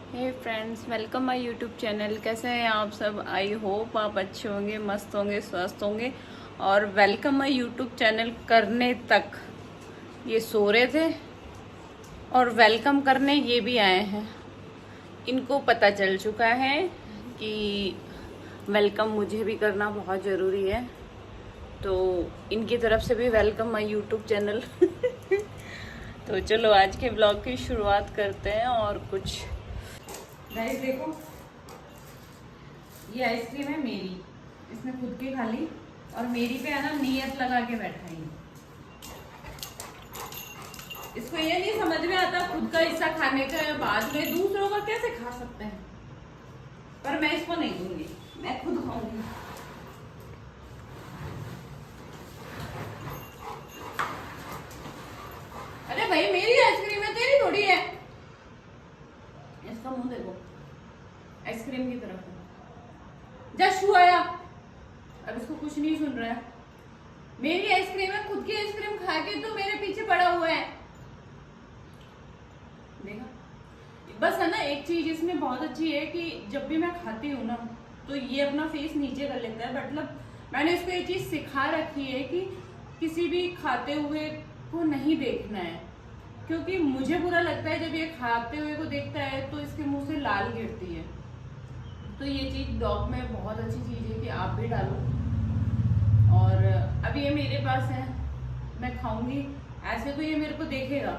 Hey friends, welcome my YouTube channel. कैसे हैं आप सब? आई होप आप अच्छे होंगे, मस्त होंगे, स्वस्थ होंगे। और वेलकम माय यूट्यूब चैनल करने तक ये सो रहे थे और वेलकम करने ये भी आए हैं। इनको पता चल चुका है कि वेलकम मुझे भी करना बहुत ज़रूरी है, तो इनकी तरफ से भी वेलकम माय यूट्यूब चैनल। तो चलो आज के ब्लॉग की शुरुआत करते हैं। और कुछ गाइस देखो, ये आइसक्रीम है मेरी, इसने खुद की खा ली और मेरी पे है ना नियत लगा के बैठा है। इसको ये नहीं समझ में आता खुद का हिस्सा खाने के बाद में दूसरों का कैसे खा सकते हैं। पर मैं इसको नहीं दूंगी, मैं खुद खाऊंगी। अरे भाई, मेरी आइसक्रीम है, तेरी थोड़ी है। इसका मुंह देखो, आइसक्रीम की तरफ है। जशु आया, अब इसको कुछ नहीं सुन रहा है। मेरी आइसक्रीम है, खुद की आइसक्रीम खा के तो मेरे पीछे पड़ा हुआ है। देखा, बस है ना, एक चीज इसमें बहुत अच्छी है कि जब भी मैं खाती हूँ ना तो ये अपना फेस नीचे कर लेता है। मतलब मैंने इसको ये चीज सिखा रखी है कि किसी भी खाते हुए को नहीं देखना है, क्योंकि मुझे बुरा लगता है जब ये खाते हुए को देखता है तो इसके मुंह से लाल गिरती है। तो ये चीज डॉग में बहुत अच्छी चीज है कि आप भी डालो। और अभी ये मेरे पास है, मैं खाऊंगी। ऐसे तो ये मेरे को देखेगा,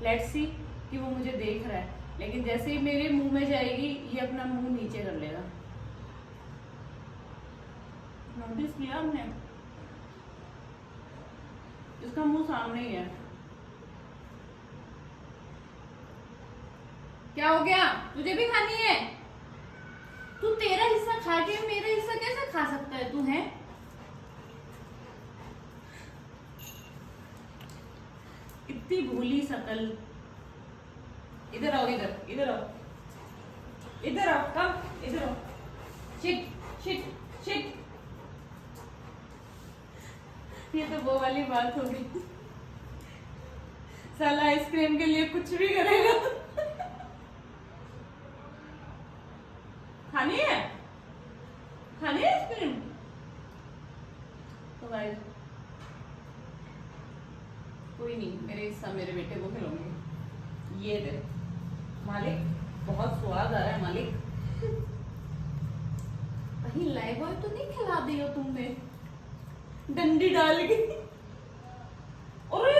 लेट्स सी कि वो मुझे देख रहा है, लेकिन जैसे ही मेरे मुंह में जाएगी ये अपना मुंह नीचे कर लेगा। नोटिस किया हमने, इसका मुंह सामने ही है। क्या हो गया? तुझे भी खानी है? तू तेरा हिस्सा खा के मेरा हिस्सा कैसे खा सकता है तू? है इतनी भोली शकल। इधर आओ, इधर इधर आओ, इधर आओ, कम इधर आओ। Shit shit shit. ये तो वो वाली बात होगी, साला आइसक्रीम के लिए कुछ भी करेगा। खानी है, खानी है आइसक्रीम तो गाइस कोई नहीं, मेरे हिस्सा मेरे बेटे को खिलाऊंगी। ये दे मालिक, बहुत स्वाद आ रहा है मालिक। कहीं लाइव बॉय तो नहीं खिला दी हो तुमने डंडी डाल के? अरे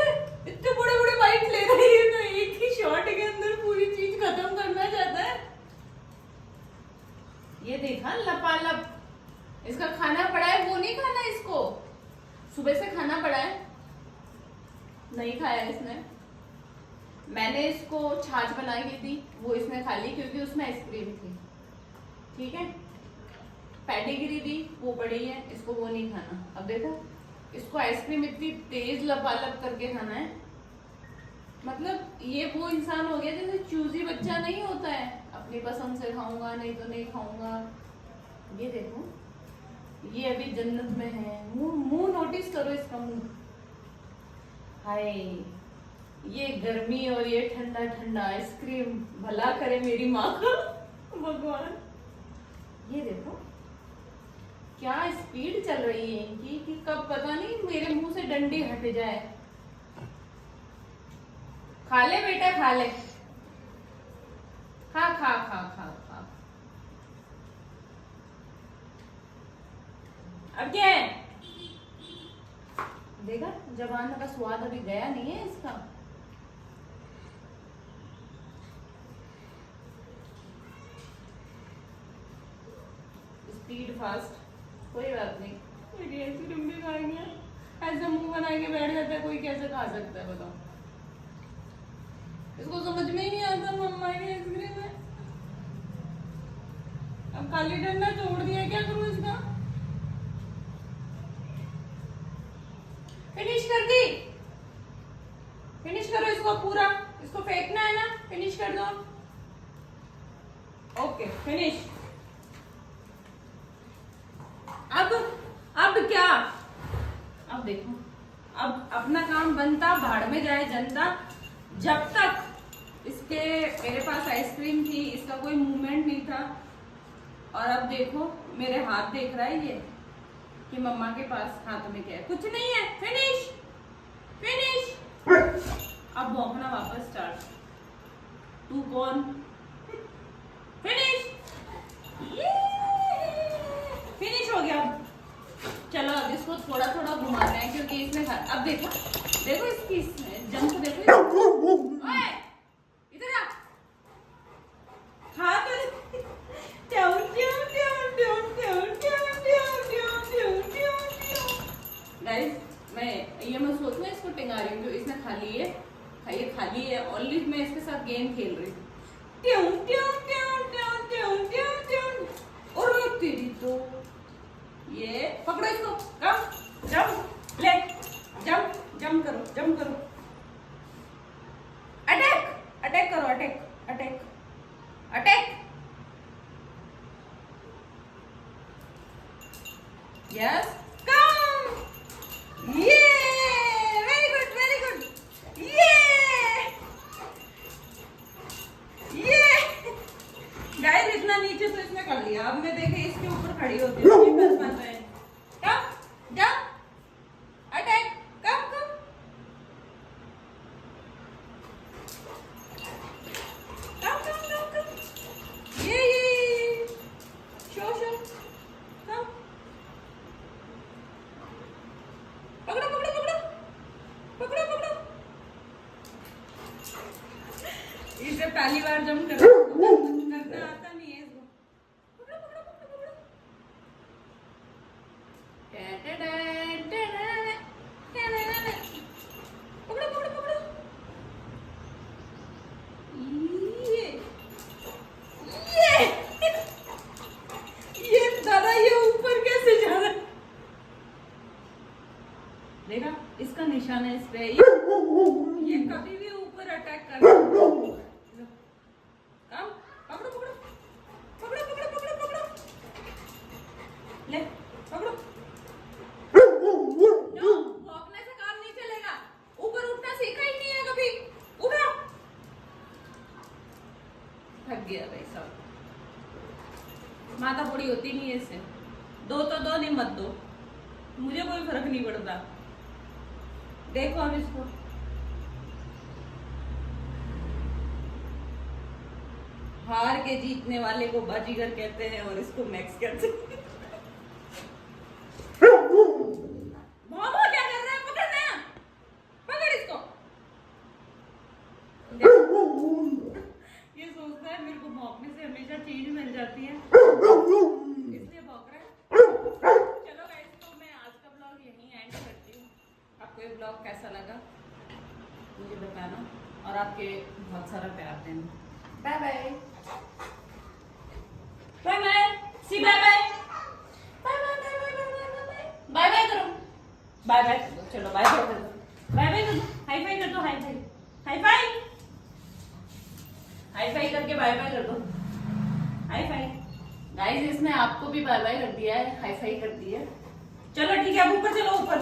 इतने बड़े बड़े बाइट ले रही है तो एक ही शॉट के अंदर पूरी चीज खत्म करना चाहता है। ये देखा, लपालप। इसका खाना पड़ा है, वो नहीं खाना इसको। सुबह से खाना पड़ा है, नहीं खाया इसने। मैंने इसको छाछ बना के दी, वो इसने खा ली क्योंकि उसमें आइसक्रीम थी। ठीक है, पेडिग्री दी, वो पड़ी है, इसको वो नहीं खाना। अब देखो, इसको आइसक्रीम इतनी तेज लपालप करके खाना है। मतलब ये वो इंसान हो गया जैसे चूजी बच्चा नहीं होता है, अपनी पसंद से खाऊंगा नहीं तो नहीं खाऊंगा। ये देखो, ये अभी जन्नत में है। मुंह मुंह नोटिस करो इसका मुंह। हाय, ये गर्मी और ये ठंडा ठंडा आइसक्रीम, भला करे मेरी माँ का भगवान। ये देखो क्या स्पीड चल रही है इनकी कि कब पता नहीं मेरे मुंह से डंडी हट जाए। खा ले बेटा, खा ले, खा खा खा खा खा। अब क्या है? देखा, जबान का स्वाद अभी गया नहीं है इसका। स्पीड फास्ट, कोई बात नहीं। मेरी आइसक्रीम भी खाएंगे, ऐसे मुंह बना के बैठ जाता है, कोई कैसे खा सकता है बताओ? इसको समझ में ही नहीं आता मम्मा की आइसक्रीम है। अब खाली डंडा छोड़ दिया, क्या करूं इसका? फिनिश कर दी, फिनिश करो इसको पूरा। इसको फेंकना है ना, फिनिश कर दो। Okay, finish. अब क्या? अब देखो, अब अपना काम बनता, भाड़ में जाए जनता। जब तक इसके मेरे पास आइसक्रीम थी, इसका कोई मूवमेंट नहीं था। और अब देखो मेरे हाथ देख रहा है ये कि मम्मा के पास हाथ में क्या है, कुछ नहीं है। Finish finish. अब भौंकना वापस स्टार्ट। तू कौन? फिनिश। फिनिश हो गया। चलो अब इसको थोड़ा थोड़ा घुमाते हैं क्योंकि इसमें अब देखो देखो इसकी जंप देखो। ओए इधर आ। खा तो गाइस मैं सोचूं इसको टिंगा रही हूँ, इसने खाली है ओनली। मैं इसके साथ गेम खेल रही हूँ। और तेरी तो ये पकड़ो इसको। कम जंप ले जंप करो। अटैक करो। अटैक। Yes come. ये वेरी गुड। ये गाइस इतना नीचे तो इसने कर लिया। अब मैं देखे इसके ऊपर खड़ी होती हूँ। ये कर पाता है। कम अटैक। कम ये शो कम। पकड़ो। इसे पहली बार जंप करना आता नहीं है इसको। पकड़ो। ये दादा ये ऊपर कैसे जा रहा है? देखा इसका निशान है इस पे। ये कभी भी ऊपर अटैक कर पकड़ो। ले पकड़ो। नो भौंकने से काम नहीं चलेगा। ऊपर उठना सीखा ही नहीं है कभी। उठो। थक गया भाई साहब। माता बड़ी होती नहीं है इससे। दो तो दो, नहीं मत दो, मुझे कोई फर्क नहीं पड़ता। देखो अब इसको। हार के जीतने वाले को बाजीगर कहते हैं और इसको मैक्स कहते हैं। मामा क्या कर रहा है? पकड़ इसको। ये सोचता है मेरे को भौंकने से हमेशा चीज मिल जाती है, इसलिए भौंक रहा है। चलो गाइस, तो मैं आज का ब्लॉग यहीं एंड करती हूँ। आपको ये ब्लॉग कैसा लगा मुझे बताना और आपके बहुत सारा प्यार देना। Bye bye. सी बाय बाय करो। बाय बाय चलो बाय बाय कर दो। बाय बाय कर दो। हाई फाई कर दो। हाई फाई करके बाय बाय कर दो। Hi fi. गाइस इसने आपको भी बाय बाय कर दिया है, हाई फाई कर दी है। चलो ठीक है, अब ऊपर चलो। ऊपर